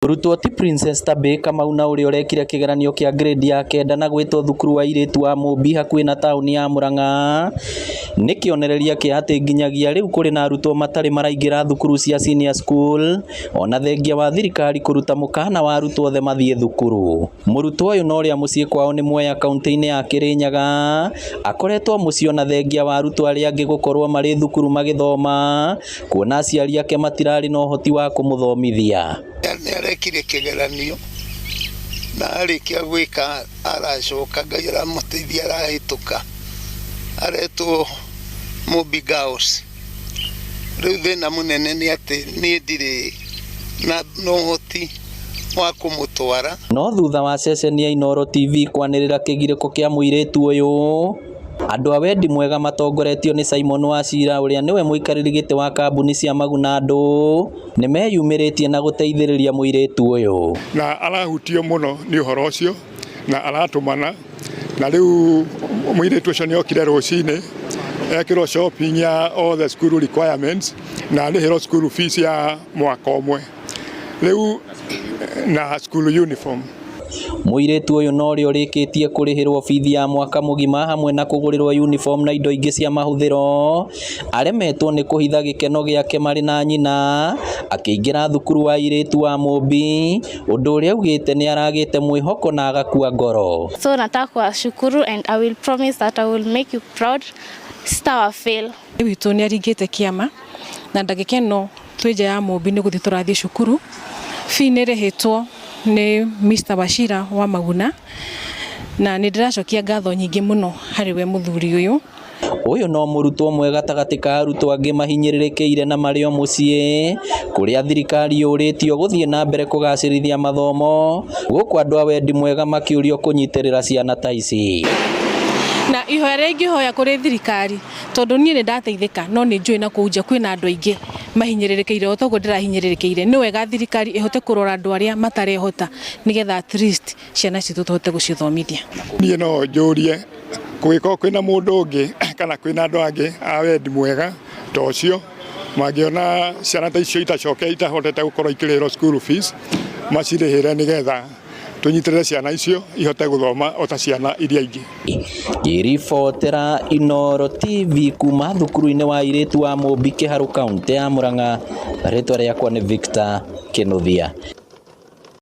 Mũrutwo ti Princess Tabby Kamau na ũrĩa ũrekire kĩgeranio kĩa grade ya 9 na gwĩtwo thukuru wa airĩtu wa Mũmbi hakuhĩ na taũni ya Mũrang'a nĩ kĩonereria kĩa atĩ nginyagia rĩu kũrĩ na arutwo matarĩ maraingĩra thukuru cia senior school ona thengia wa thirikari kũruta mũkana wa arutwo othe mathiĩ thukuru. Mũrutwo ũyũ na ũrĩa mũciĩ kwao nĩ Mwea kaunti-inĩ ya Kĩrĩnyaga akoretwo mũciĩ ona thengia wa arutwo arĩa angĩ gũkorwo marĩ thukuru magĩthoma kuona aciari ake matirarĩ na ũhoti wa kũmũthomithia. Nĩ arekire kĩgeranio na arĩkia gwĩka aracoka Ngai aramũteithia arahĩtũka aretwo Mũmbi Girls. Rĩu thĩna mũnene nĩ atĩ niĩ ndirĩ na ũhoti wa kũmũtwara. No thutha wa ceceni ya Inooro TV kwanĩrĩra kĩgirĩko kĩa mũirĩtu ũyũ, andũ a wendi mwega matongoretio nĩ Simon Wachira ũrĩa nĩwe mũikarĩri gĩtĩ wa kambuni cia maguna andũ nĩ meyumĩrĩtie na gũteithĩrĩria mũirĩtu ũyũ. Na arahutio mũno nĩ ũhoro ũcio na aratũmana na rĩu mũirĩtu ũcio nĩ okire rũcinĩ ekĩrwo shopping ya all the school requirements na arĩhĩrwo school fees ya mwaka ũmwe rĩu na school uniform. Mũirĩtu ũyũ no ũrĩa ũrĩkĩtie kũrĩhĩrwo bithi ya mwaka mũgima hamwe na kũgũrĩrwo uniform na indo ingĩ cia mahũthĩro aremetwo nĩ kũhitha gĩkeno gĩake marĩ na nyina akĩingĩra thukuru wa airĩtu wa Mũmbi ũndũ ũrĩa augĩte nĩ aragĩte mwĩhoko na agakua ngoro. So nataka kuwashukuru and I will promise that I will make you proud. Star fail. Witũ nĩ aringĩte kĩama na ndagĩkeno twĩnja ya Mũmbi nĩ gũthiĩ tũrathiĩ cukuru. Fee nĩ rĩhĩtwo nĩ Mr. Wachira wa maguna na nĩ ndĩracokia ngatho nyingĩ mũno harĩ we mũthuri ũyũ. Ũyũ no mũrutwo mwega gatagatĩ ka arutwo angĩ mahinyĩrĩrĩkĩire na marĩ o mũciĩ kũrĩa thirikari yũrĩtio gũthiĩ na mbere kũgacĩrithia mathomo gũkũ andũ a wendi mwega makĩũrio kũnyitĩrĩra ciana ta ici. Na ihoya rĩrĩa ingĩhoya kũrĩ thirikari tondũ niĩ nĩ ndateithĩka no nĩ njũĩ na kũnja kwĩna andũ aingĩ mahinyĩrĩrĩkĩire o toguo ndĩrahinyĩrĩrĩkĩire nĩ wega thirikari ĩhote kũrora andũ arĩa matarehota nĩgetha at least ciana citũ tũhote gũcithomithia. Niĩ no njũrie kũgĩkorwo kwĩna mũndũ ũngĩ kana kwĩna andũ angĩ a wendi mwega ta ũcio mangĩona ciana ta icio itahotete gũkorwo ikĩrĩhĩrwo school fees macirĩhĩre nĩgetha tunyitĩrĩre ciana icio ihote gũthoma o ta ciana iria ingĩ. Ngĩribotera Inooro TV kuma thukuru-inĩ wa airĩtu wa Mũmbi Kĩharũ kaunti ya Mũrang'a, rĩtwa rĩakwa nĩ Victor Kĩnuthia.